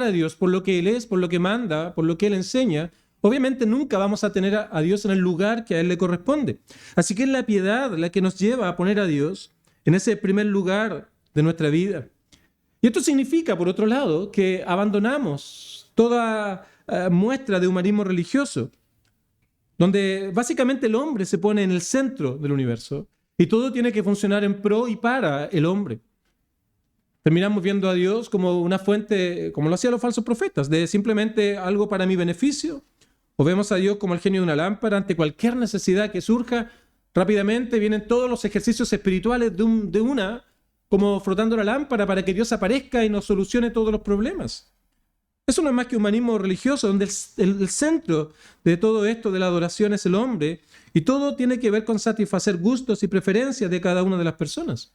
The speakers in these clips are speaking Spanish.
a Dios por lo que Él es, por lo que manda, por lo que Él enseña, obviamente nunca vamos a tener a Dios en el lugar que a Él le corresponde. Así que es la piedad la que nos lleva a poner a Dios en ese primer lugar de nuestra vida. Y esto significa, por otro lado, que abandonamos toda muestra de humanismo religioso, donde básicamente el hombre se pone en el centro del universo y todo tiene que funcionar en pro y para el hombre. Terminamos viendo a Dios como una fuente, como lo hacían los falsos profetas, de simplemente algo para mi beneficio, o vemos a Dios como el genio de una lámpara. Ante cualquier necesidad que surja, rápidamente vienen todos los ejercicios espirituales de una, como frotando la lámpara para que Dios aparezca y nos solucione todos los problemas. Eso no es más que humanismo religioso, donde el centro de todo esto de la adoración es el hombre, y todo tiene que ver con satisfacer gustos y preferencias de cada una de las personas.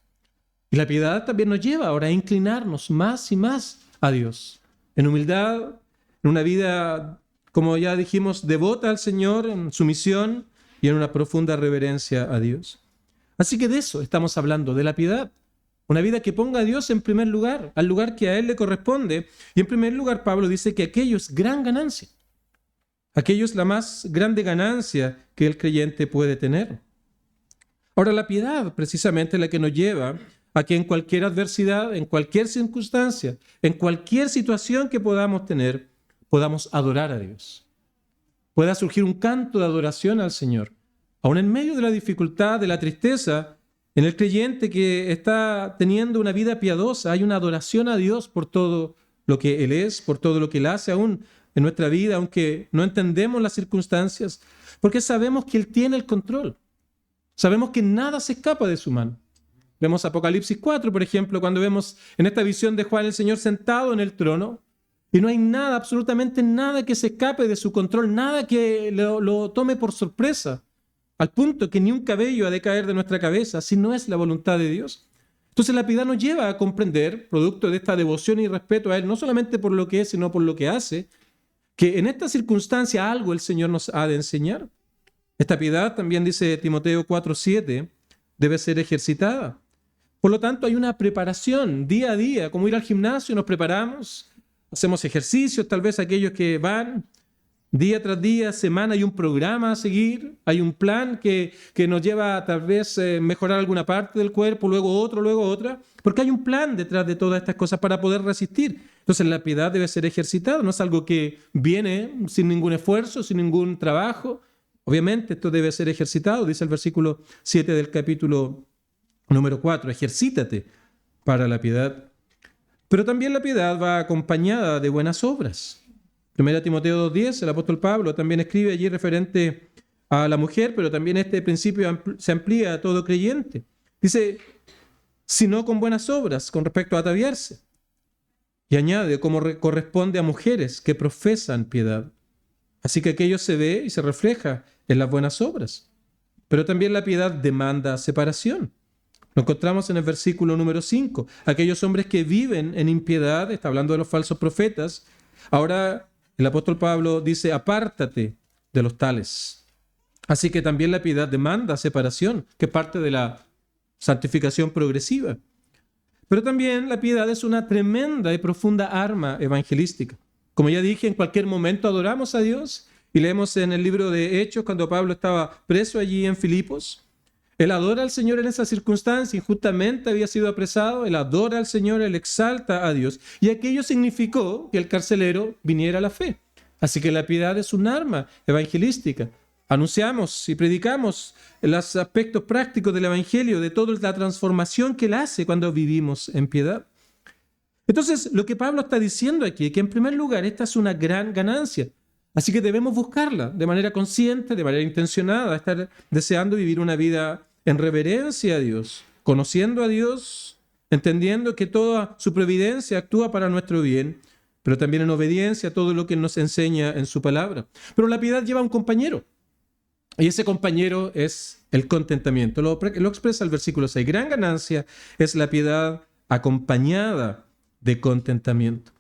Y la piedad también nos lleva ahora a inclinarnos más y más a Dios, en humildad, en una vida, como ya dijimos, devota al Señor, en sumisión y en una profunda reverencia a Dios. Así que de eso estamos hablando, de la piedad. Una vida que ponga a Dios en primer lugar, al lugar que a Él le corresponde. Y en primer lugar, Pablo dice que aquello es gran ganancia. Aquello es la más grande ganancia que el creyente puede tener. Ahora, la piedad precisamente es la que nos lleva a que en cualquier adversidad, en cualquier circunstancia, en cualquier situación que podamos tener, podamos adorar a Dios. Pueda surgir un canto de adoración al Señor. Aún en medio de la dificultad, de la tristeza, en el creyente que está teniendo una vida piadosa, hay una adoración a Dios por todo lo que Él es, por todo lo que Él hace aún en nuestra vida, aunque no entendemos las circunstancias, porque sabemos que Él tiene el control. Sabemos que nada se escapa de su mano. Vemos Apocalipsis 4, por ejemplo, cuando vemos en esta visión de Juan el Señor sentado en el trono, y no hay nada, absolutamente nada que se escape de su control, nada que lo tome por sorpresa, al punto que ni un cabello ha de caer de nuestra cabeza si no es la voluntad de Dios. Entonces la piedad nos lleva a comprender, producto de esta devoción y respeto a Él, no solamente por lo que es, sino por lo que hace, que en esta circunstancia algo el Señor nos ha de enseñar. Esta piedad, también dice Timoteo 4:7, debe ser ejercitada. Por lo tanto, hay una preparación día a día, como ir al gimnasio, nos preparamos, hacemos ejercicios, tal vez aquellos que van día tras día, semana, hay un programa a seguir, hay un plan que nos lleva a tal vez mejorar alguna parte del cuerpo, luego otra, porque hay un plan detrás de todas estas cosas para poder resistir. Entonces la piedad debe ser ejercitada, no es algo que viene sin ningún esfuerzo, sin ningún trabajo. Obviamente esto debe ser ejercitado, dice el versículo 7 del capítulo número 4, ejercítate para la piedad. Pero también la piedad va acompañada de buenas obras. 1 Timoteo 2:10, el apóstol Pablo también escribe allí referente a la mujer, pero también este principio se amplía a todo creyente. Dice, sino con buenas obras, con respecto a ataviarse. Y añade, como corresponde a mujeres que profesan piedad. Así que aquello se ve y se refleja en las buenas obras. Pero también la piedad demanda separación. Lo encontramos en el versículo número 5. Aquellos hombres que viven en impiedad, está hablando de los falsos profetas. Ahora el apóstol Pablo dice, apártate de los tales. Así que también la piedad demanda separación, que es parte de la santificación progresiva. Pero también la piedad es una tremenda y profunda arma evangelística. Como ya dije, en cualquier momento adoramos a Dios, y leemos en el libro de Hechos, cuando Pablo estaba preso allí en Filipos, él adora al Señor en esa circunstancia, injustamente había sido apresado, él adora al Señor, él exalta a Dios, y aquello significó que el carcelero viniera a la fe. Así que la piedad es un arma evangelística. Anunciamos y predicamos los aspectos prácticos del evangelio, de toda la transformación que él hace cuando vivimos en piedad. Entonces, lo que Pablo está diciendo aquí es que en primer lugar esta es una gran ganancia. Así que debemos buscarla de manera consciente, de manera intencionada, estar deseando vivir una vida en reverencia a Dios, conociendo a Dios, entendiendo que toda su providencia actúa para nuestro bien, pero también en obediencia a todo lo que Él nos enseña en su palabra. Pero la piedad lleva a un compañero, y ese compañero es el contentamiento. Lo expresa el versículo 6. Gran ganancia es la piedad acompañada de contentamiento.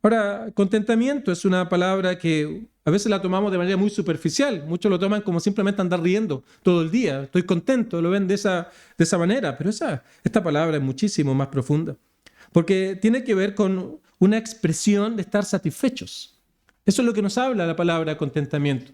Ahora, contentamiento es una palabra que a veces la tomamos de manera muy superficial. Muchos lo toman como simplemente andar riendo todo el día. Estoy contento, lo ven de esa manera. Pero esta palabra es muchísimo más profunda. Porque tiene que ver con una expresión de estar satisfechos. Eso es lo que nos habla la palabra contentamiento.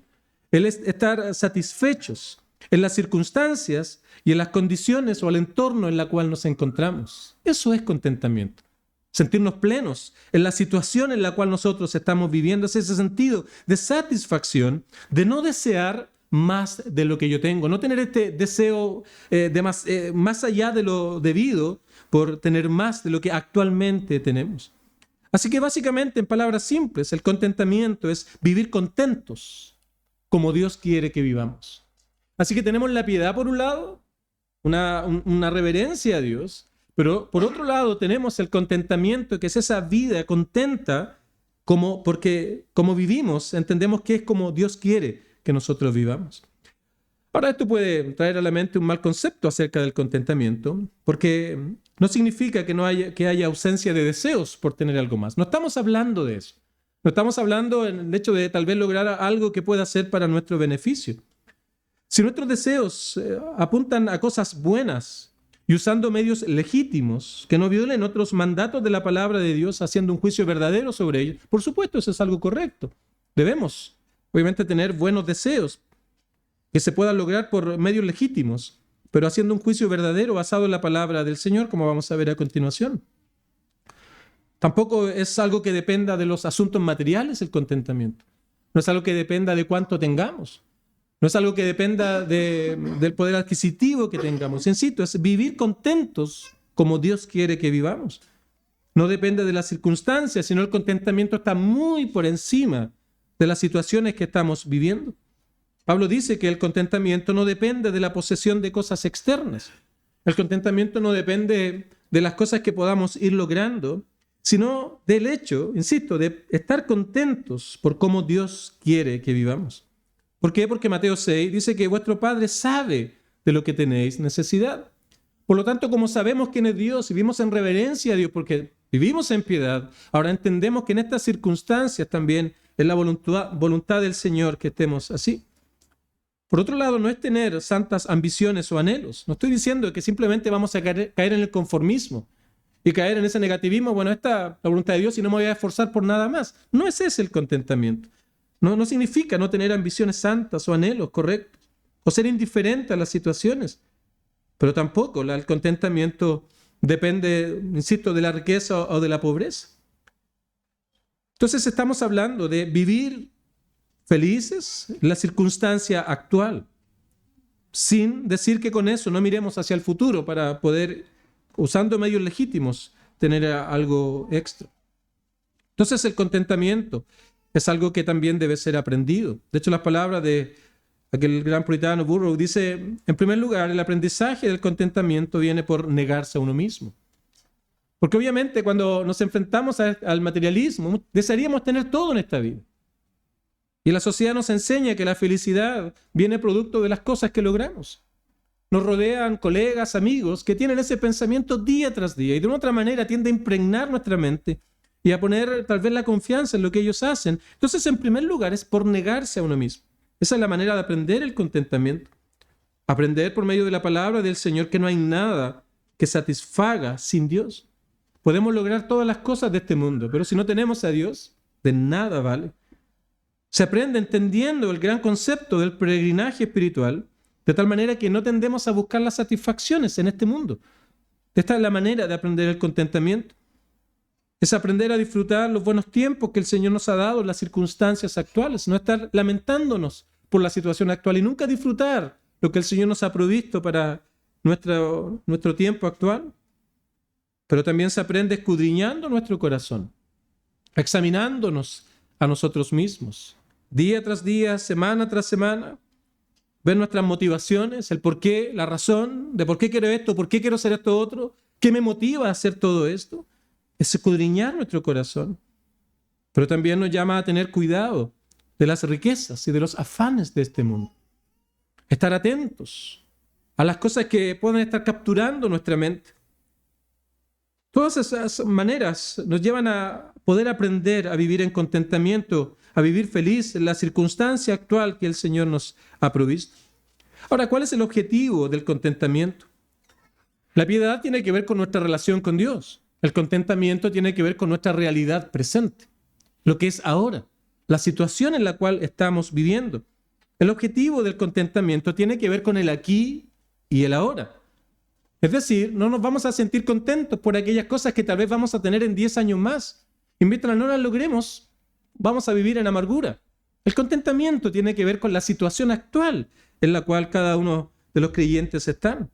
El estar satisfechos en las circunstancias y en las condiciones o el entorno en la cual nos encontramos. Eso es contentamiento. Sentirnos plenos en la situación en la cual nosotros estamos viviendo. Es ese sentido de satisfacción, de no desear más de lo que yo tengo, no tener este deseo más allá de lo debido por tener más de lo que actualmente tenemos. Así que básicamente, en palabras simples, el contentamiento es vivir contentos como Dios quiere que vivamos. Así que tenemos la piedad por un lado, una reverencia a Dios, pero por otro lado tenemos el contentamiento, que es esa vida contenta, porque como vivimos, entendemos que es como Dios quiere que nosotros vivamos. Ahora, esto puede traer a la mente un mal concepto acerca del contentamiento, porque no significa que haya ausencia de deseos por tener algo más. No estamos hablando de eso. No estamos hablando del hecho de tal vez lograr algo que pueda ser para nuestro beneficio. Si nuestros deseos apuntan a cosas buenas y usando medios legítimos que no violen otros mandatos de la palabra de Dios, haciendo un juicio verdadero sobre ellos, por supuesto, eso es algo correcto. Debemos, obviamente, tener buenos deseos que se puedan lograr por medios legítimos, pero haciendo un juicio verdadero basado en la palabra del Señor, como vamos a ver a continuación. Tampoco es algo que dependa de los asuntos materiales el contentamiento. No es algo que dependa de cuánto tengamos. No es algo que dependa del poder adquisitivo que tengamos. Insisto, es vivir contentos como Dios quiere que vivamos. No depende de las circunstancias, sino el contentamiento está muy por encima de las situaciones que estamos viviendo. Pablo dice que el contentamiento no depende de la posesión de cosas externas. El contentamiento no depende de las cosas que podamos ir logrando, sino del hecho, insisto, de estar contentos por cómo Dios quiere que vivamos. ¿Por qué? Porque Mateo 6 dice que vuestro Padre sabe de lo que tenéis necesidad. Por lo tanto, como sabemos quién es Dios y vivimos en reverencia a Dios porque vivimos en piedad, ahora entendemos que en estas circunstancias también es la voluntad del Señor que estemos así. Por otro lado, no es tener santas ambiciones o anhelos. No estoy diciendo que simplemente vamos a caer en el conformismo y caer en ese negativismo. Bueno, esta es la voluntad de Dios y no me voy a esforzar por nada más. No es ese el contentamiento. No significa no tener ambiciones santas o anhelos correctos o ser indiferente a las situaciones. Pero tampoco el contentamiento depende, insisto, de la riqueza o de la pobreza. Entonces estamos hablando de vivir felices en la circunstancia actual, sin decir que con eso no miremos hacia el futuro para poder, usando medios legítimos, tener algo extra. Entonces el contentamiento es algo que también debe ser aprendido. De hecho, las palabras de aquel gran puritano Burroughs dice, en primer lugar, el aprendizaje del contentamiento viene por negarse a uno mismo. Porque obviamente cuando nos enfrentamos al materialismo, desearíamos tener todo en esta vida. Y la sociedad nos enseña que la felicidad viene producto de las cosas que logramos. Nos rodean colegas, amigos que tienen ese pensamiento día tras día y de una otra manera tiende a impregnar nuestra mente y a poner tal vez la confianza en lo que ellos hacen. Entonces, en primer lugar, es por negarse a uno mismo. Esa es la manera de aprender el contentamiento. Aprender por medio de la palabra del Señor que no hay nada que satisfaga sin Dios. Podemos lograr todas las cosas de este mundo, pero si no tenemos a Dios, de nada vale. Se aprende entendiendo el gran concepto del peregrinaje espiritual, de tal manera que no tendemos a buscar las satisfacciones en este mundo. Esta es la manera de aprender el contentamiento. Es aprender a disfrutar los buenos tiempos que el Señor nos ha dado en las circunstancias actuales, no estar lamentándonos por la situación actual y nunca disfrutar lo que el Señor nos ha provisto para nuestro tiempo actual. Pero también se aprende escudriñando nuestro corazón, examinándonos a nosotros mismos, día tras día, semana tras semana, ver nuestras motivaciones, el por qué, la razón de por qué quiero esto, por qué quiero hacer esto otro, qué me motiva a hacer todo esto. Es escudriñar nuestro corazón. Pero también nos llama a tener cuidado de las riquezas y de los afanes de este mundo. Estar atentos a las cosas que pueden estar capturando nuestra mente. Todas esas maneras nos llevan a poder aprender a vivir en contentamiento, a vivir feliz en la circunstancia actual que el Señor nos ha provisto. Ahora, ¿cuál es el objetivo del contentamiento? La piedad tiene que ver con nuestra relación con Dios. El contentamiento tiene que ver con nuestra realidad presente, lo que es ahora, la situación en la cual estamos viviendo. El objetivo del contentamiento tiene que ver con el aquí y el ahora. Es decir, no nos vamos a sentir contentos por aquellas cosas que tal vez vamos a tener en 10 años más. Y mientras no las logremos, vamos a vivir en amargura. El contentamiento tiene que ver con la situación actual en la cual cada uno de los creyentes están.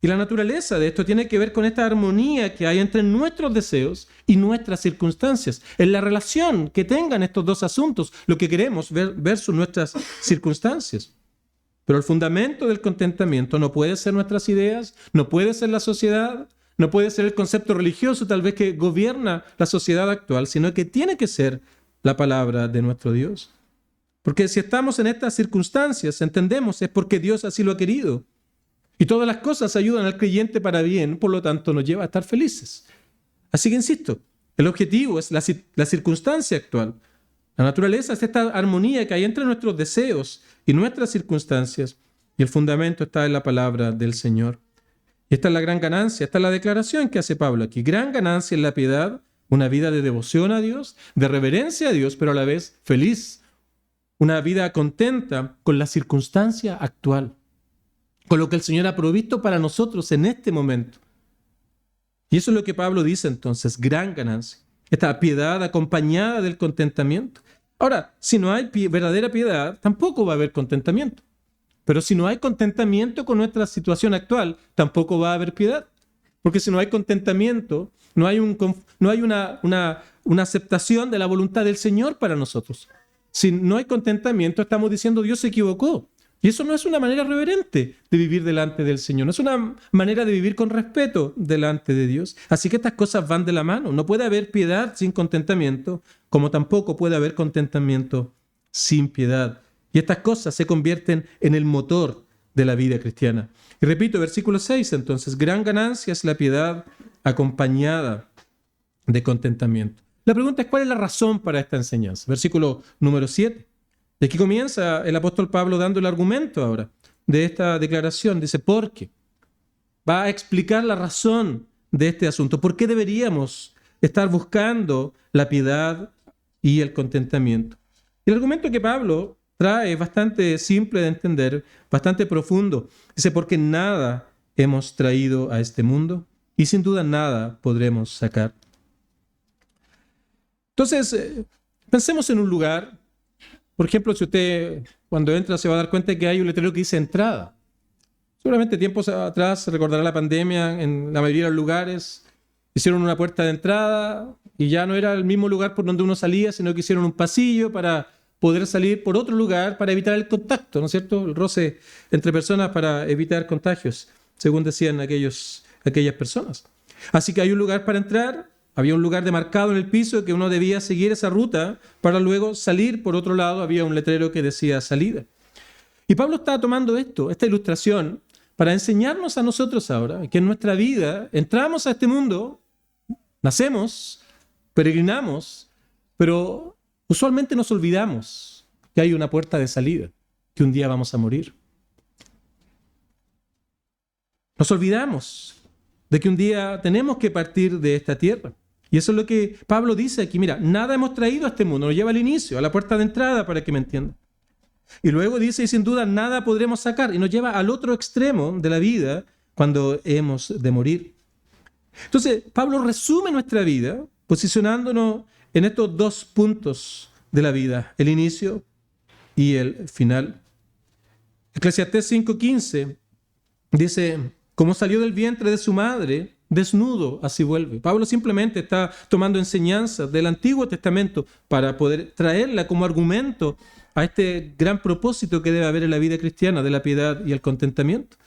Y la naturaleza de esto tiene que ver con esta armonía que hay entre nuestros deseos y nuestras circunstancias. En la relación que tengan estos dos asuntos, lo que queremos ver versus nuestras circunstancias. Pero el fundamento del contentamiento no puede ser nuestras ideas, no puede ser la sociedad, no puede ser el concepto religioso tal vez que gobierna la sociedad actual, sino que tiene que ser la palabra de nuestro Dios. Porque si estamos en estas circunstancias, entendemos, es porque Dios así lo ha querido. Y todas las cosas ayudan al creyente para bien, por lo tanto nos lleva a estar felices. Así que insisto, el objetivo es la circunstancia actual. La naturaleza es esta armonía que hay entre nuestros deseos y nuestras circunstancias, y el fundamento está en la palabra del Señor. Y esta es la gran ganancia, esta es la declaración que hace Pablo aquí. Gran ganancia en la piedad, una vida de devoción a Dios, de reverencia a Dios, pero a la vez feliz. Una vida contenta con la circunstancia actual, con lo que el Señor ha provisto para nosotros en este momento. Y eso es lo que Pablo dice entonces, gran ganancia. Esta piedad acompañada del contentamiento. Ahora, si no hay verdadera piedad, tampoco va a haber contentamiento. Pero si no hay contentamiento con nuestra situación actual, tampoco va a haber piedad. Porque si no hay contentamiento, no hay una aceptación de la voluntad del Señor para nosotros. Si no hay contentamiento, estamos diciendo Dios se equivocó. Y eso no es una manera reverente de vivir delante del Señor. No es una manera de vivir con respeto delante de Dios. Así que estas cosas van de la mano. No puede haber piedad sin contentamiento, como tampoco puede haber contentamiento sin piedad. Y estas cosas se convierten en el motor de la vida cristiana. Y repito, versículo 6, entonces, gran ganancia es la piedad acompañada de contentamiento. La pregunta es, ¿cuál es la razón para esta enseñanza? Versículo número 7. Y aquí comienza el apóstol Pablo dando el argumento ahora de esta declaración. Dice, ¿por qué? Va a explicar la razón de este asunto. ¿Por qué deberíamos estar buscando la piedad y el contentamiento? Y el argumento que Pablo trae es bastante simple de entender, bastante profundo. Dice, porque nada hemos traído a este mundo y sin duda nada podremos sacar. Entonces, pensemos en un lugar. Por ejemplo, si usted cuando entra se va a dar cuenta que hay un letrero que dice entrada. Seguramente tiempos atrás, se recordará la pandemia, en la mayoría de los lugares hicieron una puerta de entrada y ya no era el mismo lugar por donde uno salía, sino que hicieron un pasillo para poder salir por otro lugar para evitar el contacto, ¿no es cierto? El roce entre personas para evitar contagios, según decían aquellas personas. Así que hay un lugar para entrar. Había un lugar demarcado en el piso que uno debía seguir esa ruta para luego salir por otro lado. Había un letrero que decía salida. Y Pablo está tomando esta ilustración, para enseñarnos a nosotros ahora que en nuestra vida entramos a este mundo, nacemos, peregrinamos, pero usualmente nos olvidamos que hay una puerta de salida, que un día vamos a morir. Nos olvidamos de que un día tenemos que partir de esta tierra. Y eso es lo que Pablo dice aquí. Mira, nada hemos traído a este mundo. Nos lleva al inicio, a la puerta de entrada, para que me entiendan. Y luego dice, y sin duda nada podremos sacar. Y nos lleva al otro extremo de la vida cuando hemos de morir. Entonces, Pablo resume nuestra vida posicionándonos en estos dos puntos de la vida, el inicio y el final. Eclesiastés 5:15 dice, como salió del vientre de su madre, desnudo así vuelve. Pablo simplemente está tomando enseñanzas del Antiguo Testamento para poder traerla como argumento a este gran propósito que debe haber en la vida cristiana de la piedad y el contentamiento.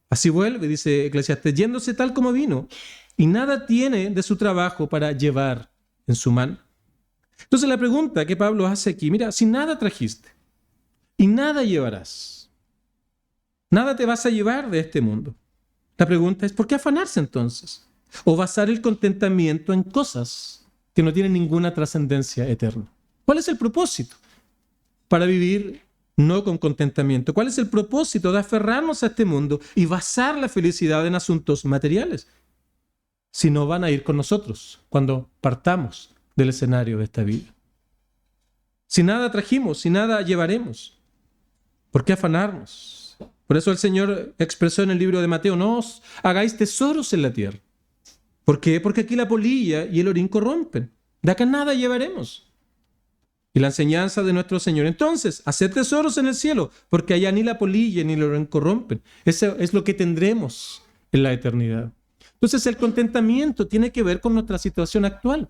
Así vuelve, dice Eclesiastés, yéndose tal como vino, y nada tiene de su trabajo para llevar en su mano. Entonces la pregunta que Pablo hace aquí, mira, si nada trajiste y nada llevarás, nada te vas a llevar de este mundo. La pregunta es, ¿por qué afanarse entonces? O basar el contentamiento en cosas que no tienen ninguna trascendencia eterna. ¿Cuál es el propósito para vivir no con contentamiento? ¿Cuál es el propósito de aferrarnos a este mundo y basar la felicidad en asuntos materiales? si no van a ir con nosotros cuando partamos del escenario de esta vida? Si nada trajimos, si nada llevaremos, ¿por qué afanarnos? Por eso el Señor expresó en el libro de Mateo: no os hagáis tesoros en la tierra. ¿Por qué? Porque aquí la polilla y el orín corrompen. De acá nada llevaremos. Y la enseñanza de nuestro Señor: entonces, haced tesoros en el cielo, porque allá ni la polilla ni el orín corrompen. Eso es lo que tendremos en la eternidad. Entonces, el contentamiento tiene que ver con nuestra situación actual.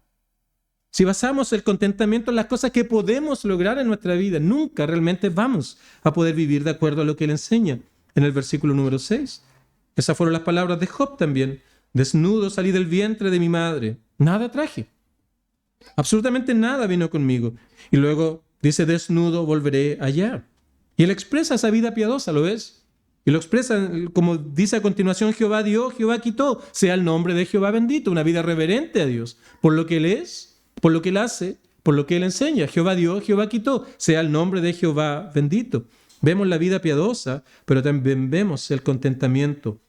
Si basamos el contentamiento en las cosas que podemos lograr en nuestra vida, nunca realmente vamos a poder vivir de acuerdo a lo que Él enseña en el versículo número 6. Esas fueron las palabras de Job también. Desnudo salí del vientre de mi madre. Nada traje. Absolutamente nada vino conmigo. Y luego dice: desnudo volveré allá. Y Él expresa esa vida piadosa, ¿lo ves? Y lo expresa como dice a continuación: Jehová dio, Jehová quitó. Sea el nombre de Jehová bendito. Una vida reverente a Dios. Por lo que Él es, por lo que Él hace, por lo que Él enseña. Jehová dio, Jehová quitó. Sea el nombre de Jehová bendito. Vemos la vida piadosa, pero también vemos el contentamiento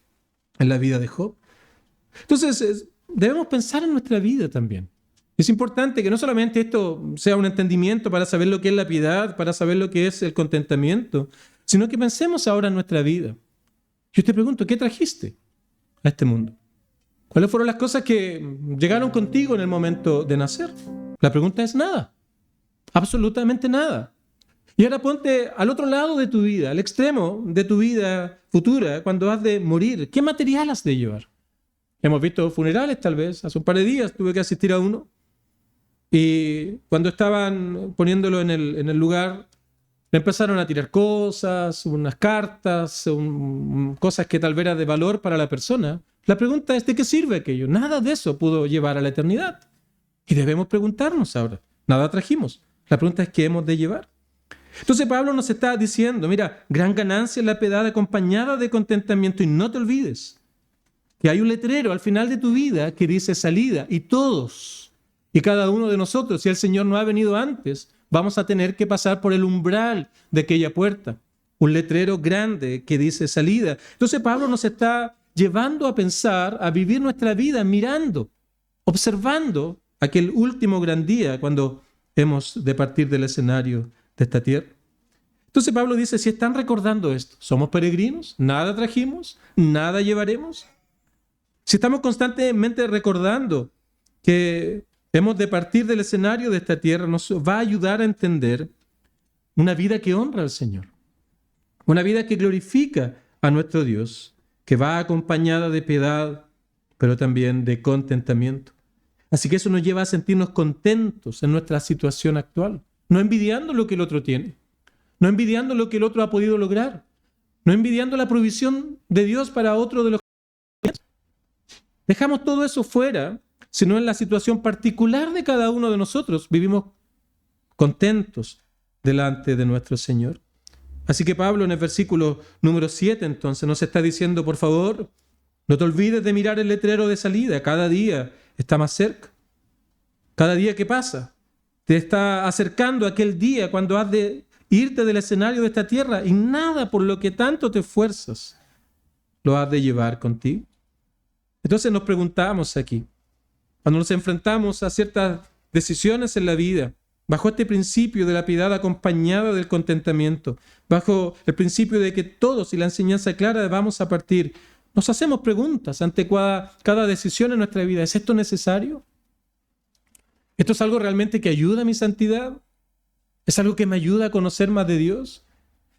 en la vida de Job. Entonces, debemos pensar en nuestra vida también. Es importante que no solamente esto sea un entendimiento para saber lo que es la piedad, para saber lo que es el contentamiento, sino que pensemos ahora en nuestra vida. Yo te pregunto: ¿qué trajiste a este mundo? ¿Cuáles fueron las cosas que llegaron contigo en el momento de nacer? La pregunta es nada. Absolutamente nada. Y ahora ponte al otro lado de tu vida, al extremo de tu vida futura, cuando has de morir. ¿Qué material has de llevar? Hemos visto funerales tal vez. Hace un par de días tuve que asistir a uno. Y cuando estaban poniéndolo en el lugar, le empezaron a tirar cosas, unas cartas, cosas que tal vez eran de valor para la persona. La pregunta es: ¿de qué sirve aquello? Nada de eso pudo llevar a la eternidad. Y debemos preguntarnos ahora. Nada trajimos. La pregunta es: ¿qué hemos de llevar? Entonces Pablo nos está diciendo: mira, gran ganancia es la piedad acompañada de contentamiento. Y no te olvides que hay un letrero al final de tu vida que dice salida. Y todos y cada uno de nosotros, si el Señor no ha venido antes, vamos a tener que pasar por el umbral de aquella puerta. Un letrero grande que dice salida. Entonces Pablo nos está llevando a pensar, a vivir nuestra vida mirando, observando aquel último gran día cuando hemos de partir del escenario de esta tierra. Entonces Pablo dice: si están recordando esto, somos peregrinos, nada trajimos, nada llevaremos. Si estamos constantemente recordando que hemos de partir del escenario de esta tierra, nos va a ayudar a entender una vida que honra al Señor, una vida que glorifica a nuestro Dios, que va acompañada de piedad, pero también de contentamiento. Así que eso nos lleva a sentirnos contentos en nuestra situación actual, no envidiando lo que el otro tiene, no envidiando lo que el otro ha podido lograr, no envidiando la provisión de Dios para otro de los que dejamos todo eso fuera, sino en la situación particular de cada uno de nosotros vivimos contentos delante de nuestro Señor. Así que Pablo en el versículo número 7 entonces nos está diciendo: por favor, no te olvides de mirar el letrero de salida. Cada día está más cerca. Cada día que pasa te está acercando a aquel día cuando has de irte del escenario de esta tierra, y nada por lo que tanto te esfuerzas lo has de llevar contigo. Entonces nos preguntamos aquí, cuando nos enfrentamos a ciertas decisiones en la vida, bajo este principio de la piedad acompañada del contentamiento, bajo el principio de que todos y la enseñanza clara vamos a partir, nos hacemos preguntas ante cada decisión en nuestra vida. ¿Es esto necesario? ¿Esto es algo realmente que ayuda a mi santidad? ¿Es algo que me ayuda a conocer más de Dios?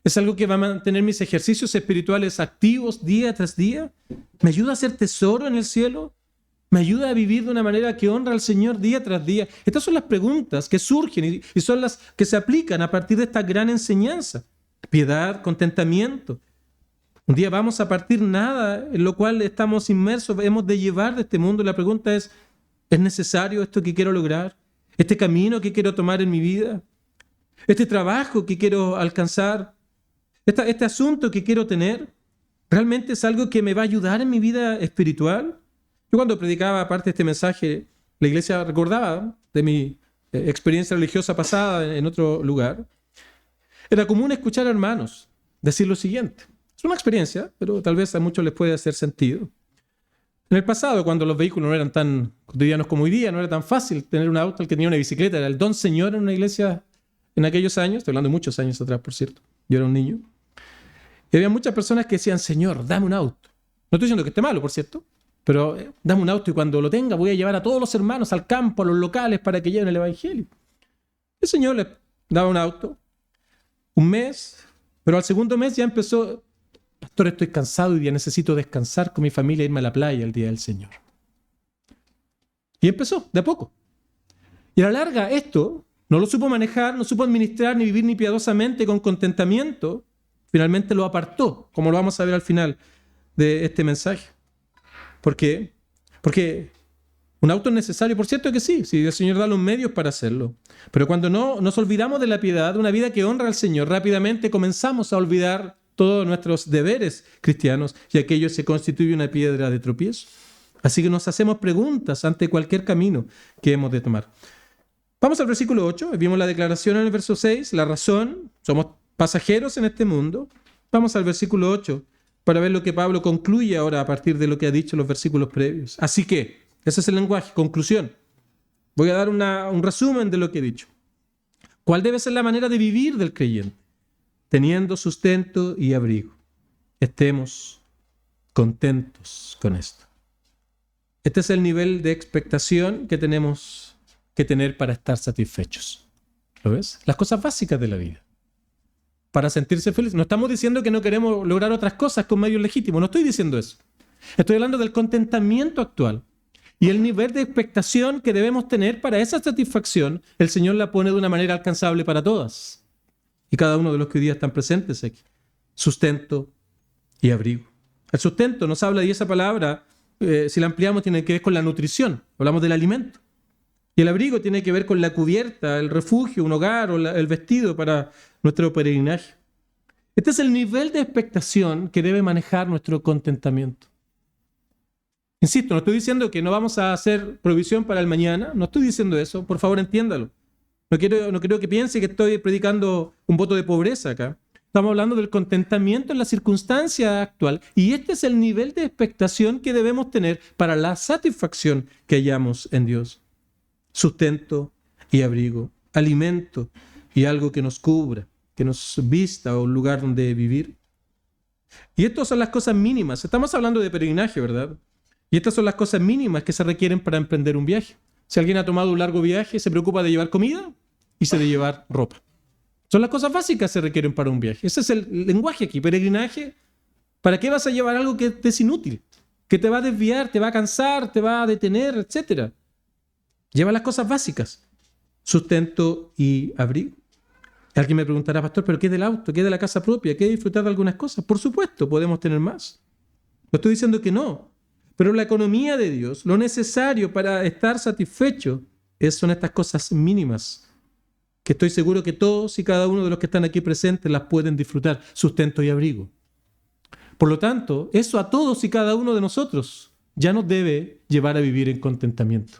¿Es algo que va a mantener mis ejercicios espirituales activos día tras día? ¿Me ayuda a hacer tesoro en el cielo? ¿Me ayuda a vivir de una manera que honra al Señor día tras día? Estas son las preguntas que surgen y son las que se aplican a partir de esta gran enseñanza. Piedad, contentamiento. Un día vamos a partir nada en lo cual estamos inmersos, hemos de llevar de este mundo. La pregunta ¿es necesario esto que quiero lograr? ¿Este camino que quiero tomar en mi vida? ¿Este trabajo que quiero alcanzar? ¿Este asunto que quiero tener? ¿Realmente es algo que me va a ayudar en mi vida espiritual? Yo cuando predicaba aparte de este mensaje, la iglesia recordaba de mi experiencia religiosa pasada en otro lugar. Era común escuchar a hermanos decir lo siguiente. Es una experiencia, pero tal vez a muchos les puede hacer sentido. En el pasado, cuando los vehículos no eran tan cotidianos como hoy día, no era tan fácil tener un auto. El que tenía una bicicleta era el don señor en una iglesia en aquellos años. Estoy hablando de muchos años atrás, por cierto. Yo era un niño. Y había muchas personas que decían, Señor, dame un auto. No estoy diciendo que esté malo, por cierto, pero dame un auto y cuando lo tenga voy a llevar a todos los hermanos al campo, a los locales, para que lleven el evangelio. El Señor le daba un auto, un mes, pero al segundo mes ya empezó, pastor, estoy cansado y ya necesito descansar con mi familia, irme a la playa el día del Señor. Y empezó, de a poco. Y a la larga esto no lo supo manejar, no supo administrar, ni vivir ni piadosamente con contentamiento. Finalmente lo apartó, como lo vamos a ver al final de este mensaje. ¿Por qué? Porque un auto es necesario, por cierto que sí, si el Señor da los medios para hacerlo. Pero cuando no nos olvidamos de la piedad, una vida que honra al Señor, rápidamente comenzamos a olvidar todos nuestros deberes cristianos y aquello se constituye una piedra de tropiezo. Así que nos hacemos preguntas ante cualquier camino que hemos de tomar. Vamos al versículo 8, vimos la declaración en el verso 6, la razón, somos pasajeros en este mundo. Vamos al versículo 8 para ver lo que Pablo concluye ahora a partir de lo que ha dicho en los versículos previos. Así que, ese es el lenguaje, conclusión. Voy a dar un resumen de lo que he dicho. ¿Cuál debe ser la manera de vivir del creyente? Teniendo sustento y abrigo. Estemos contentos con esto. Este es el nivel de expectación que tenemos que tener para estar satisfechos. ¿Lo ves? Las cosas básicas de la vida. Para sentirse feliz. No estamos diciendo que no queremos lograr otras cosas con medios legítimos. No estoy diciendo eso. Estoy hablando del contentamiento actual. Y el nivel de expectación que debemos tener para esa satisfacción, el Señor la pone de una manera alcanzable para todas. Y cada uno de los que hoy día están presentes aquí. Sustento y abrigo. El sustento nos habla, y esa palabra, si la ampliamos, tiene que ver con la nutrición. Hablamos del alimento. Y el abrigo tiene que ver con la cubierta, el refugio, un hogar o el vestido para nuestro peregrinaje. Este es el nivel de expectación que debe manejar nuestro contentamiento. Insisto, no estoy diciendo que no vamos a hacer provisión para el mañana, no estoy diciendo eso, por favor entiéndalo. No quiero que piense que estoy predicando un voto de pobreza acá. Estamos hablando del contentamiento en la circunstancia actual y este es el nivel de expectación que debemos tener para la satisfacción que hallamos en Dios. Sustento y abrigo, alimento y algo que nos cubra, que nos vista o un lugar donde vivir. Y estas son las cosas mínimas. Estamos hablando de peregrinaje, ¿verdad? Y estas son las cosas mínimas que se requieren para emprender un viaje. Si alguien ha tomado un largo viaje, se preocupa de llevar comida y se de llevar ropa. Son las cosas básicas que se requieren para un viaje. Ese es el lenguaje aquí, peregrinaje. ¿Para qué vas a llevar algo que te es inútil? Que te va a desviar, te va a cansar, te va a detener, etcétera. Lleva las cosas básicas. Sustento y abrigo. Alguien me preguntará, pastor, ¿pero qué del auto? ¿Qué de la casa propia? ¿Qué de disfrutar de algunas cosas? Por supuesto, podemos tener más. No estoy diciendo que no. Pero la economía de Dios, lo necesario para estar satisfecho, son estas cosas mínimas, que estoy seguro que todos y cada uno de los que están aquí presentes las pueden disfrutar, sustento y abrigo. Por lo tanto, eso a todos y cada uno de nosotros ya nos debe llevar a vivir en contentamiento.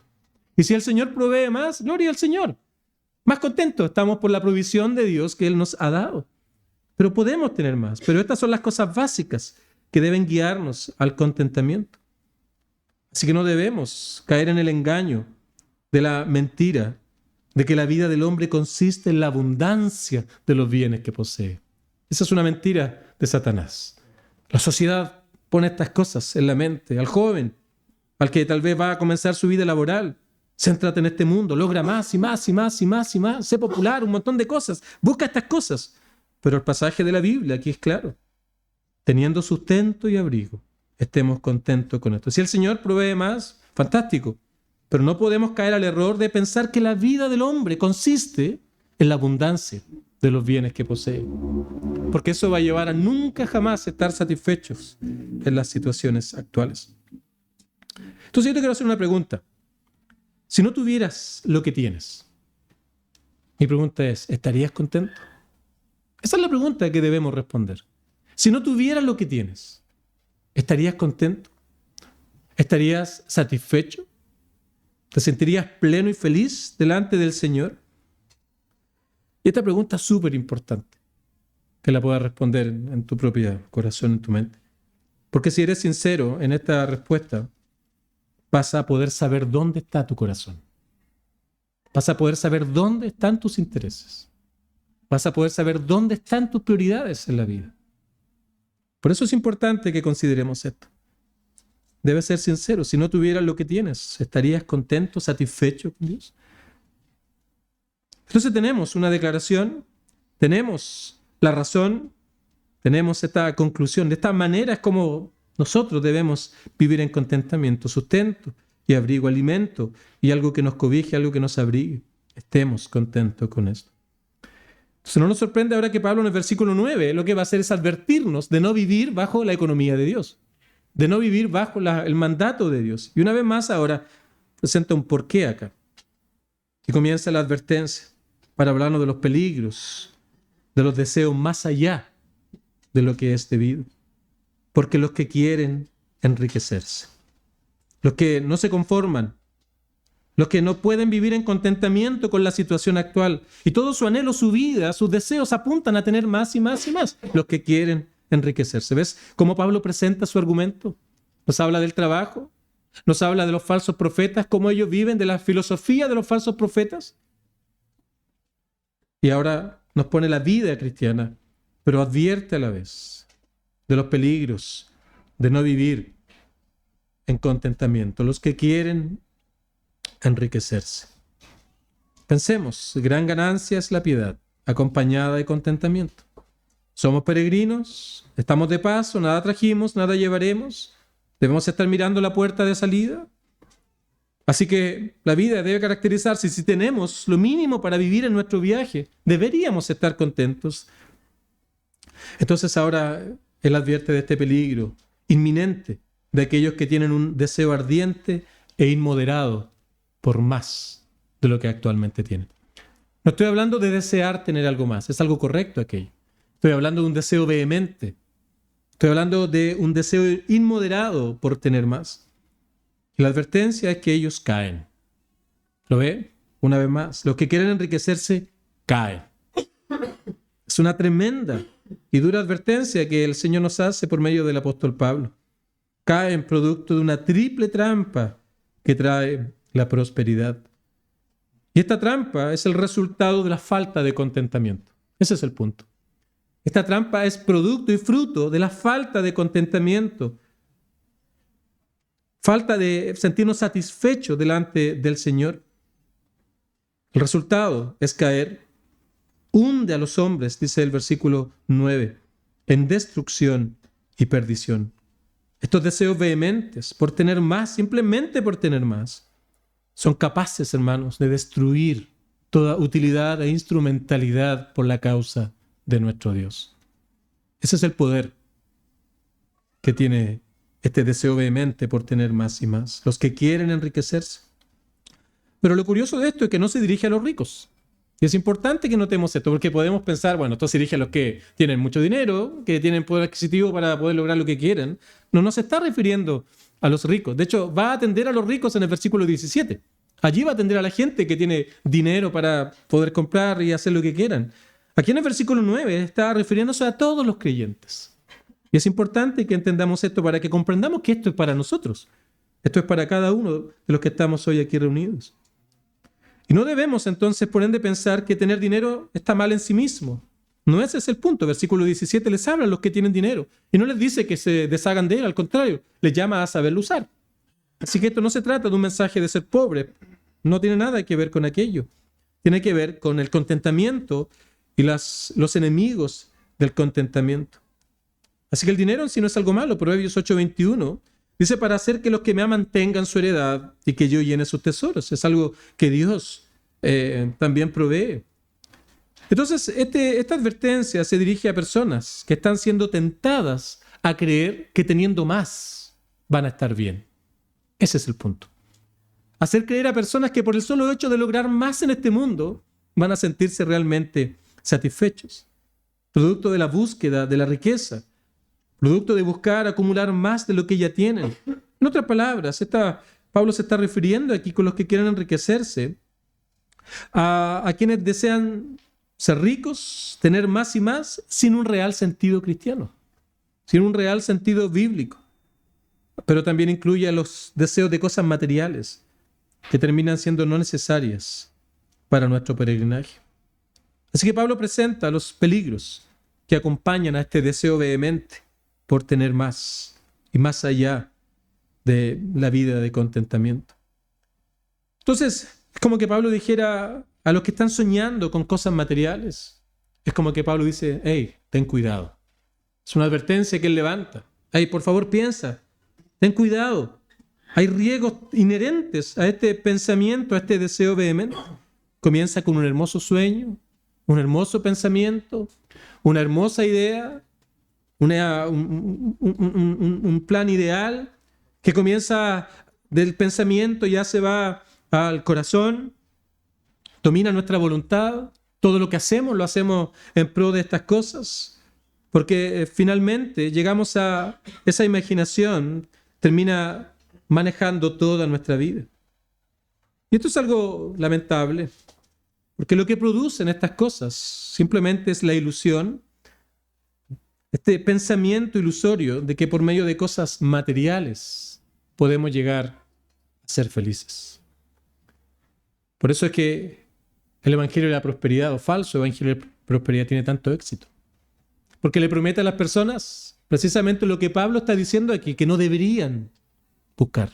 Y si el Señor provee más, gloria al Señor. Más contentos estamos por la provisión de Dios que Él nos ha dado. Pero podemos tener más. Pero estas son las cosas básicas que deben guiarnos al contentamiento. Así que no debemos caer en el engaño de la mentira de que la vida del hombre consiste en la abundancia de los bienes que posee. Esa es una mentira de Satanás. La sociedad pone estas cosas en la mente. Al joven, al que tal vez va a comenzar su vida laboral, céntrate en este mundo, logra más y más y más y más y más, sé popular, un montón de cosas, busca estas cosas. Pero el pasaje de la Biblia aquí es claro. Teniendo sustento y abrigo, estemos contentos con esto. Si el Señor provee más, fantástico. Pero no podemos caer al error de pensar que la vida del hombre consiste en la abundancia de los bienes que posee. Porque eso va a llevar a nunca jamás estar satisfechos en las situaciones actuales. Entonces yo te quiero hacer una pregunta. Si no tuvieras lo que tienes, mi pregunta es, ¿estarías contento? Esa es la pregunta que debemos responder. Si no tuvieras lo que tienes, ¿estarías contento? ¿Estarías satisfecho? ¿Te sentirías pleno y feliz delante del Señor? Y esta pregunta es súper importante, que la puedas responder en tu propio corazón, en tu mente. Porque si eres sincero en esta respuesta, vas a poder saber dónde está tu corazón. Vas a poder saber dónde están tus intereses. Vas a poder saber dónde están tus prioridades en la vida. Por eso es importante que consideremos esto. Debes ser sincero. Si no tuvieras lo que tienes, ¿estarías contento, satisfecho con Dios? Entonces tenemos una declaración, tenemos la razón, tenemos esta conclusión. De esta manera es como nosotros debemos vivir en contentamiento, sustento y abrigo, alimento y algo que nos cobije, algo que nos abrigue. Estemos contentos con esto. Entonces no nos sorprende ahora que Pablo en el versículo 9 lo que va a hacer es advertirnos de no vivir bajo la economía de Dios, de no vivir bajo el mandato de Dios. Y una vez más ahora presenta un porqué acá. Y comienza la advertencia para hablarnos de los peligros, de los deseos más allá de lo que es debido. Porque los que quieren enriquecerse, los que no se conforman, los que no pueden vivir en contentamiento con la situación actual, y todo su anhelo, su vida, sus deseos apuntan a tener más y más y más, los que quieren enriquecerse. ¿Ves cómo Pablo presenta su argumento? Nos habla del trabajo, nos habla de los falsos profetas, cómo ellos viven, de la filosofía de los falsos profetas. Y ahora nos pone la vida cristiana, pero advierte a la vez de los peligros de no vivir en contentamiento, los que quieren enriquecerse. Pensemos, gran ganancia es la piedad, acompañada de contentamiento. Somos peregrinos, estamos de paso, nada trajimos, nada llevaremos, debemos estar mirando la puerta de salida. Así que la vida debe caracterizarse, si tenemos lo mínimo para vivir en nuestro viaje, deberíamos estar contentos. Entonces ahora él advierte de este peligro inminente de aquellos que tienen un deseo ardiente e inmoderado por más de lo que actualmente tienen. No estoy hablando de desear tener algo más, es algo correcto aquello. Estoy hablando de un deseo vehemente. Estoy hablando de un deseo inmoderado por tener más. Y la advertencia es que ellos caen. ¿Lo ve? Una vez más, los que quieren enriquecerse caen. Es una tremenda y dura advertencia que el Señor nos hace por medio del apóstol Pablo. Caen producto de una triple trampa que trae la prosperidad. Y esta trampa es el resultado de la falta de contentamiento. Ese es el punto. Esta trampa es producto y fruto de la falta de contentamiento. Falta de sentirnos satisfechos delante del Señor. El resultado es caer. Hunde a los hombres, dice el versículo 9, en destrucción y perdición. Estos deseos vehementes por tener más, simplemente por tener más, son capaces, hermanos, de destruir toda utilidad e instrumentalidad por la causa de nuestro Dios. Ese es el poder que tiene este deseo vehemente por tener más y más, los que quieren enriquecerse. Pero lo curioso de esto es que no se dirige a los ricos. Y es importante que notemos esto, porque podemos pensar, bueno, esto se dirige a los que tienen mucho dinero, que tienen poder adquisitivo para poder lograr lo que quieren. No se está refiriendo a los ricos. De hecho, va a atender a los ricos en el versículo 17. Allí va a atender a la gente que tiene dinero para poder comprar y hacer lo que quieran. Aquí en el versículo 9 está refiriéndose a todos los creyentes. Y es importante que entendamos esto para que comprendamos que esto es para nosotros. Esto es para cada uno de los que estamos hoy aquí reunidos. Y no debemos entonces, por ende, pensar que tener dinero está mal en sí mismo. No ese es el punto. Versículo 17 les habla a los que tienen dinero. Y no les dice que se deshagan de él, al contrario, les llama a saberlo usar. Así que esto no se trata de un mensaje de ser pobre. No tiene nada que ver con aquello. Tiene que ver con el contentamiento y los enemigos del contentamiento. Así que el dinero en sí no es algo malo. Proverbios 8:21 dice, para hacer que los que me aman tengan su heredad y que yo llene sus tesoros. Es algo que Dios también provee. Entonces, esta advertencia se dirige a personas que están siendo tentadas a creer que teniendo más van a estar bien. Ese es el punto. Hacer creer a personas que por el solo hecho de lograr más en este mundo van a sentirse realmente satisfechos. Producto de la búsqueda de la riqueza. Producto de buscar acumular más de lo que ya tienen. En otras palabras, Pablo se está refiriendo aquí con los que quieren enriquecerse a quienes desean ser ricos, tener más y más, sin un real sentido cristiano, sin un real sentido bíblico. pero también incluye a los deseos de cosas materiales que terminan siendo no necesarias para nuestro peregrinaje. Así que Pablo presenta los peligros que acompañan a este deseo vehemente por tener más y más allá de la vida de contentamiento. Entonces, es como que Pablo dijera a los que están soñando con cosas materiales, es como que Pablo dice, hey, ten cuidado. Es una advertencia que él levanta. Hey, por favor, piensa, ten cuidado. Hay riesgos inherentes a este pensamiento, a este deseo vehemente. Comienza con un hermoso sueño, un hermoso pensamiento, una hermosa idea, un plan ideal que comienza del pensamiento, ya se va al corazón, domina nuestra voluntad. Todo lo que hacemos lo hacemos en pro de estas cosas, porque finalmente llegamos a esa imaginación, termina manejando toda nuestra vida. Y esto es algo lamentable, porque lo que producen estas cosas simplemente es la ilusión, este pensamiento ilusorio de que por medio de cosas materiales podemos llegar a ser felices. Por eso es que el evangelio de la prosperidad, o falso evangelio de la prosperidad, tiene tanto éxito. Porque le promete a las personas precisamente lo que Pablo está diciendo aquí, que no deberían buscar.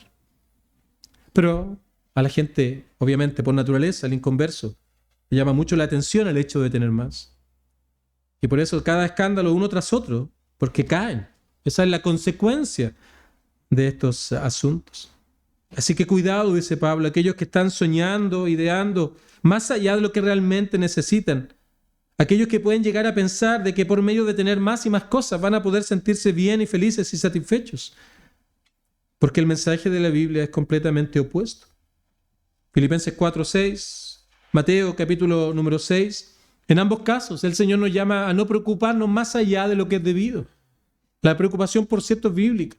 Pero a la gente, obviamente, por naturaleza, al inconverso, le llama mucho la atención el hecho de tener más. Y por eso cada escándalo uno tras otro, porque caen. Esa es la consecuencia de estos asuntos. Así que cuidado, dice Pablo, aquellos que están soñando, ideando, más allá de lo que realmente necesitan. Aquellos que pueden llegar a pensar de que por medio de tener más y más cosas van a poder sentirse bien y felices y satisfechos. Porque el mensaje de la Biblia es completamente opuesto. Filipenses 4:6, Mateo capítulo número 6. En ambos casos el Señor nos llama a no preocuparnos más allá de lo que es debido. La preocupación, por cierto, es bíblica.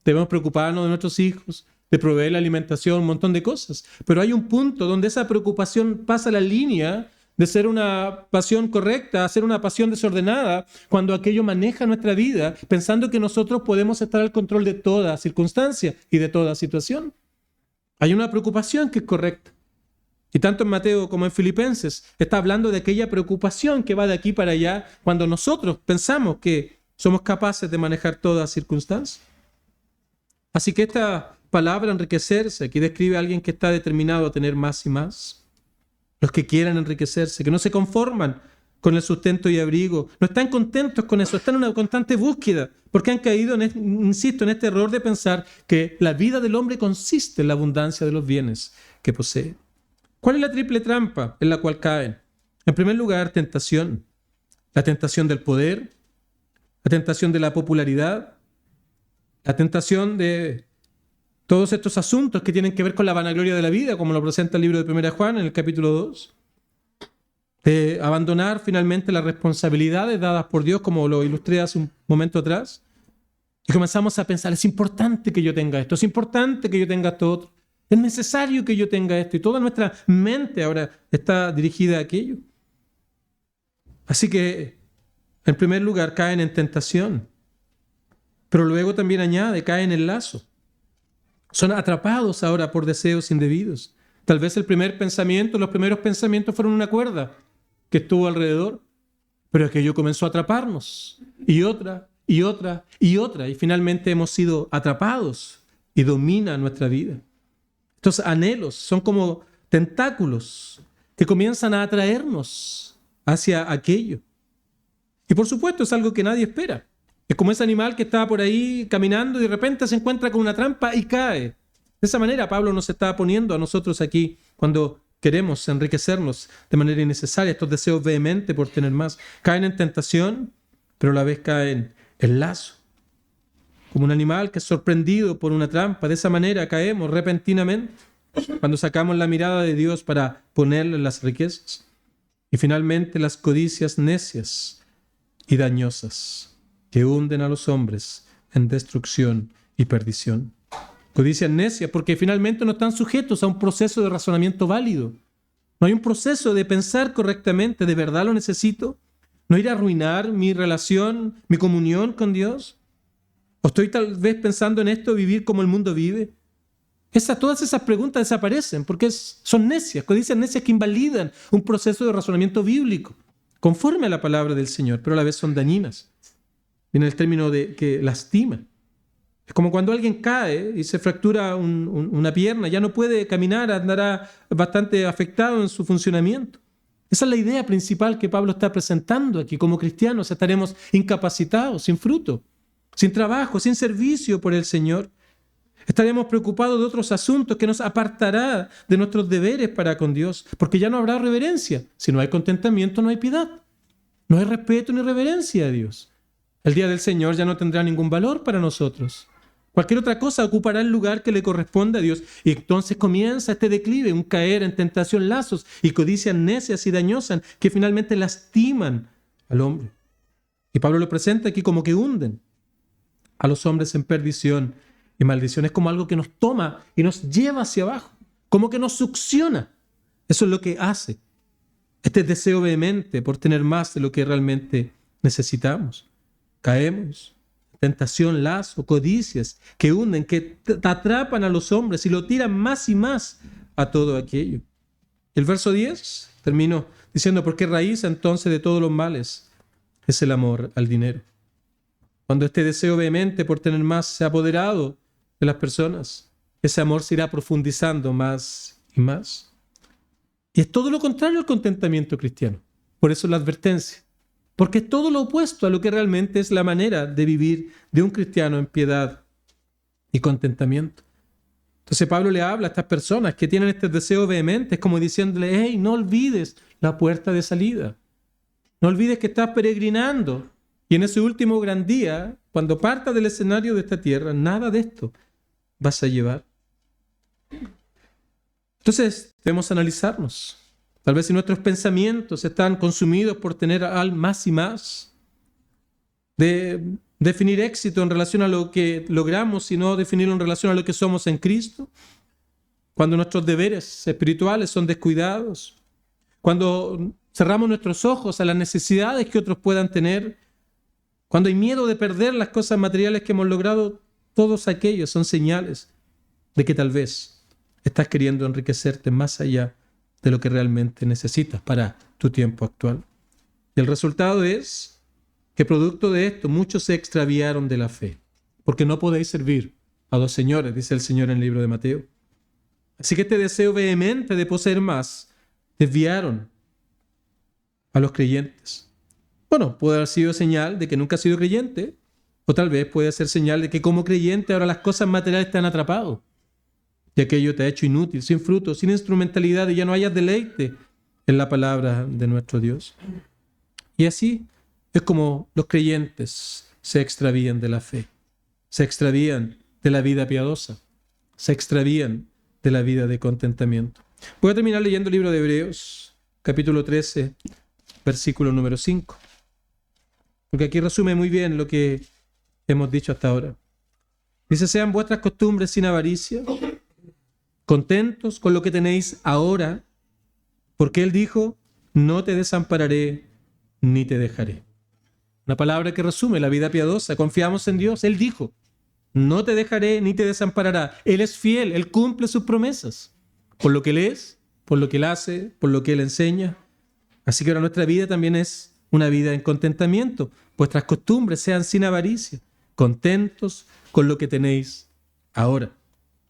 Debemos preocuparnos de nuestros hijos, de proveer la alimentación, un montón de cosas. Pero hay un punto donde esa preocupación pasa la línea de ser una pasión correcta a ser una pasión desordenada, cuando aquello maneja nuestra vida, pensando que nosotros podemos estar al control de toda circunstancia y de toda situación. Hay una preocupación que es correcta. Y tanto en Mateo como en Filipenses está hablando de aquella preocupación que va de aquí para allá cuando nosotros pensamos que somos capaces de manejar toda circunstancia. Así que esta palabra enriquecerse aquí describe a alguien que está determinado a tener más y más. Los que quieran enriquecerse, que no se conforman con el sustento y abrigo, no están contentos con eso, están en una constante búsqueda, porque han caído, insisto, en este error de pensar que la vida del hombre consiste en la abundancia de los bienes que posee. ¿Cuál es la triple trampa en la cual caen? En primer lugar, tentación. La tentación del poder, la tentación de la popularidad, la tentación de todos estos asuntos que tienen que ver con la vanagloria de la vida, como lo presenta el libro de 1 Juan en el capítulo 2. De abandonar finalmente las responsabilidades dadas por Dios, como lo ilustré hace un momento atrás. Y comenzamos a pensar, es importante que yo tenga esto, es importante que yo tenga esto otro. Es necesario que yo tenga esto. Y toda nuestra mente ahora está dirigida a aquello. Así que, en primer lugar, caen en tentación. Pero luego también añade, caen en lazo. Son atrapados ahora por deseos indebidos. Tal vez el primer pensamiento, los primeros pensamientos fueron una cuerda que estuvo alrededor, pero aquello comenzó a atraparnos. Y otra, y otra, y otra. Y finalmente hemos sido atrapados y domina nuestra vida. Estos anhelos son como tentáculos que comienzan a atraernos hacia aquello. Y por supuesto es algo que nadie espera. Es como ese animal que estaba por ahí caminando y de repente se encuentra con una trampa y cae. De esa manera Pablo nos está poniendo a nosotros aquí cuando queremos enriquecernos de manera innecesaria, estos deseos vehementes por tener más. Caen en tentación, pero a la vez caen en lazo. Como un animal que es sorprendido por una trampa. De esa manera caemos repentinamente cuando sacamos la mirada de Dios para ponerle las riquezas. Y finalmente las codicias necias y dañosas que hunden a los hombres en destrucción y perdición. Codicias necias porque finalmente no están sujetos a un proceso de razonamiento válido. No hay un proceso de pensar correctamente, ¿de verdad lo necesito? ¿No ir a arruinar mi relación, mi comunión con Dios? ¿O estoy tal vez pensando en esto, vivir como el mundo vive? Todas esas preguntas desaparecen porque son necias, codicias necias que invalidan un proceso de razonamiento bíblico, conforme a la palabra del Señor, pero a la vez son dañinas. Viene el término de que lastiman. Es como cuando alguien cae y se fractura una pierna, ya no puede caminar, andará bastante afectado en su funcionamiento. Esa es la idea principal que Pablo está presentando aquí. Como cristianos estaremos incapacitados, sin fruto, sin trabajo, sin servicio por el Señor. Estaremos preocupados de otros asuntos que nos apartará de nuestros deberes para con Dios, porque ya no habrá reverencia. Si no hay contentamiento, no hay piedad. No hay respeto ni reverencia a Dios. El día del Señor ya no tendrá ningún valor para nosotros. Cualquier otra cosa ocupará el lugar que le corresponde a Dios. Y entonces comienza este declive, un caer en tentación, lazos y codicias necias y dañosas que finalmente lastiman al hombre. Y Pablo lo presenta aquí como que hunden a los hombres en perdición y maldición. Es como algo que nos toma y nos lleva hacia abajo, como que nos succiona. Eso es lo que hace este deseo vehemente por tener más de lo que realmente necesitamos. Caemos, tentación, lazo, codicias que hunden, que atrapan a los hombres y lo tiran más y más a todo aquello. El verso 10 termino diciendo: porque raíz entonces de todos los males es el amor al dinero. Cuando este deseo vehemente por tener más se ha apoderado de las personas, ese amor se irá profundizando más y más. Y es todo lo contrario al contentamiento cristiano. Por eso la advertencia. Porque es todo lo opuesto a lo que realmente es la manera de vivir de un cristiano en piedad y contentamiento. Entonces Pablo le habla a estas personas que tienen este deseo vehemente, es como diciéndole: hey, no olvides la puerta de salida. No olvides que estás peregrinando. Y en ese último gran día, cuando partas del escenario de esta tierra, nada de esto vas a llevar. Entonces debemos analizarnos. Tal vez si nuestros pensamientos están consumidos por tener más y más, de definir éxito en relación a lo que logramos y no definirlo en relación a lo que somos en Cristo, cuando nuestros deberes espirituales son descuidados, cuando cerramos nuestros ojos a las necesidades que otros puedan tener, cuando hay miedo de perder las cosas materiales que hemos logrado, todos aquellos son señales de que tal vez estás queriendo enriquecerte más allá de lo que realmente necesitas para tu tiempo actual. Y el resultado es que producto de esto muchos se extraviaron de la fe, porque no podéis servir a dos señores, dice el Señor en el libro de Mateo. Así que este deseo vehemente de poseer más desviaron a los creyentes. Bueno, puede haber sido señal de que nunca has sido creyente, o tal vez puede ser señal de que como creyente ahora las cosas materiales te han atrapado y aquello te ha hecho inútil, sin fruto, sin instrumentalidad, y ya no hayas deleite en la palabra de nuestro Dios. Y así es como los creyentes se extravían de la fe, se extravían de la vida piadosa, se extravían de la vida de contentamiento. Voy a terminar leyendo el libro de Hebreos, capítulo 13, versículo número 5, porque aquí resume muy bien lo que hemos dicho hasta ahora. Dice: sean vuestras costumbres sin avaricia, contentos con lo que tenéis ahora, porque Él dijo: no te desampararé ni te dejaré. Una palabra que resume la vida piadosa. Confiamos en Dios. Él dijo: no te dejaré ni te desamparará. Él es fiel, Él cumple sus promesas, por lo que Él es, por lo que Él hace, por lo que Él enseña. Así que ahora nuestra vida también es una vida en contentamiento. Vuestras costumbres sean sin avaricia, contentos con lo que tenéis ahora.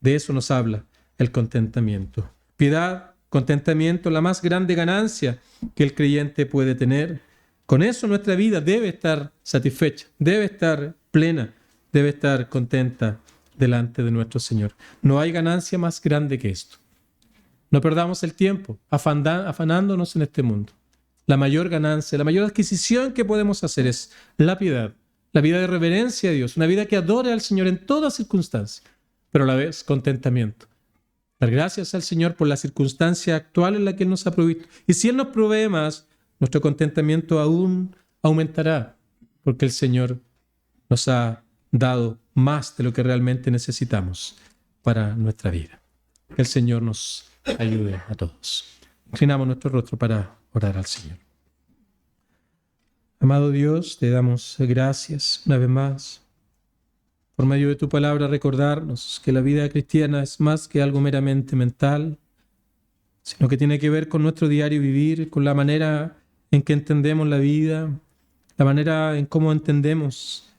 De eso nos habla el contentamiento. Piedad, contentamiento, la más grande ganancia que el creyente puede tener. Con eso nuestra vida debe estar satisfecha, debe estar plena, debe estar contenta delante de nuestro Señor. No hay ganancia más grande que esto. No perdamos el tiempo afanándonos en este mundo. La mayor ganancia, la mayor adquisición que podemos hacer es la piedad, la vida de reverencia a Dios, una vida que adore al Señor en todas circunstancias, pero a la vez contentamiento. Dar gracias al Señor por la circunstancia actual en la que Él nos ha provisto. Y si Él nos provee más, nuestro contentamiento aún aumentará, porque el Señor nos ha dado más de lo que realmente necesitamos para nuestra vida. Que el Señor nos ayude a todos. Inclinamos nuestro rostro para orar al Señor. Amado Dios, te damos gracias una vez más por medio de tu palabra, recordarnos que la vida cristiana es más que algo meramente mental, sino que tiene que ver con nuestro diario vivir, con la manera en que entendemos la vida, la manera en cómo entendemos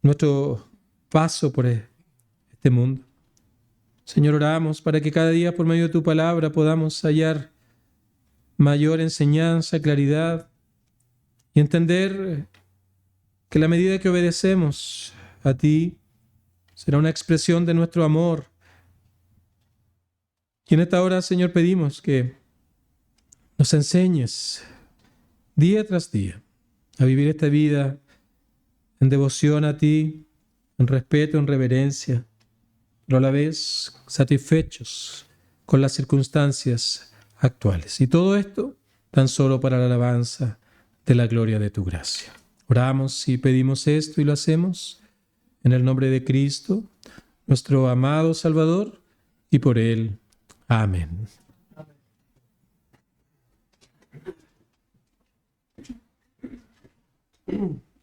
nuestro paso por este mundo. Señor, oramos para que cada día por medio de tu palabra podamos hallar mayor enseñanza, claridad y entender que la medida que obedecemos a ti será una expresión de nuestro amor. Y en esta hora, Señor, pedimos que nos enseñes día tras día a vivir esta vida en devoción a ti, en respeto, en reverencia, pero a la vez satisfechos con las circunstancias actuales. Y todo esto tan solo para la alabanza de la gloria de tu gracia. Oramos y pedimos esto y lo hacemos en el nombre de Cristo, nuestro amado Salvador, y por Él. Amén.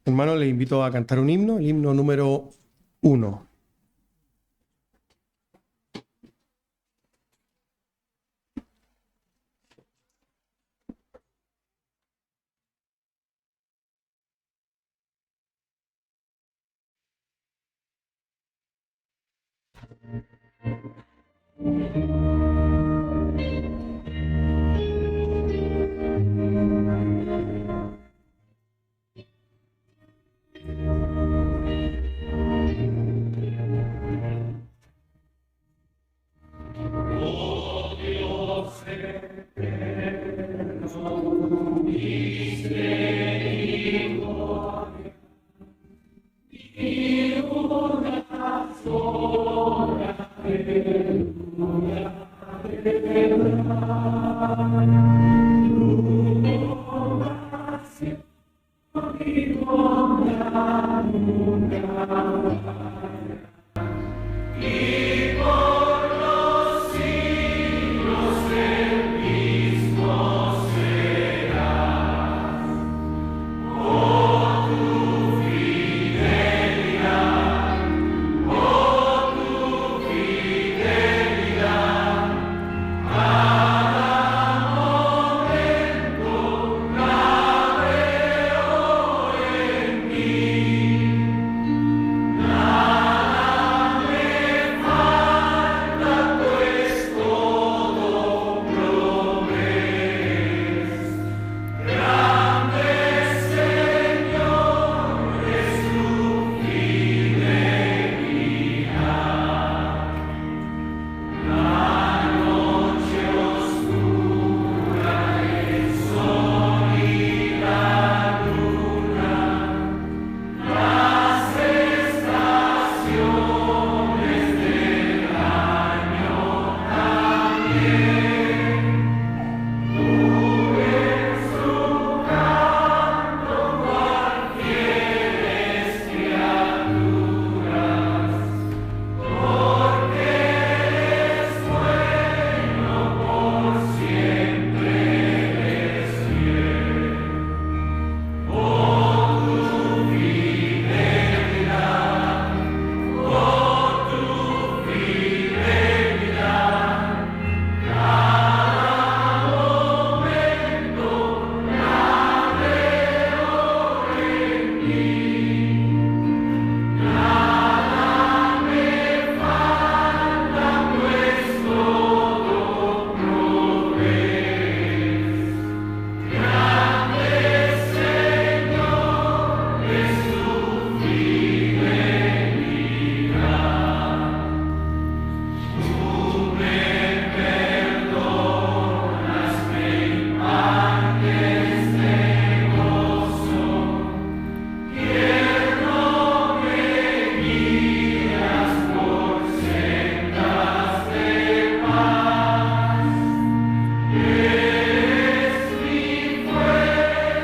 Hermano, le invito a cantar un himno, el himno número 1.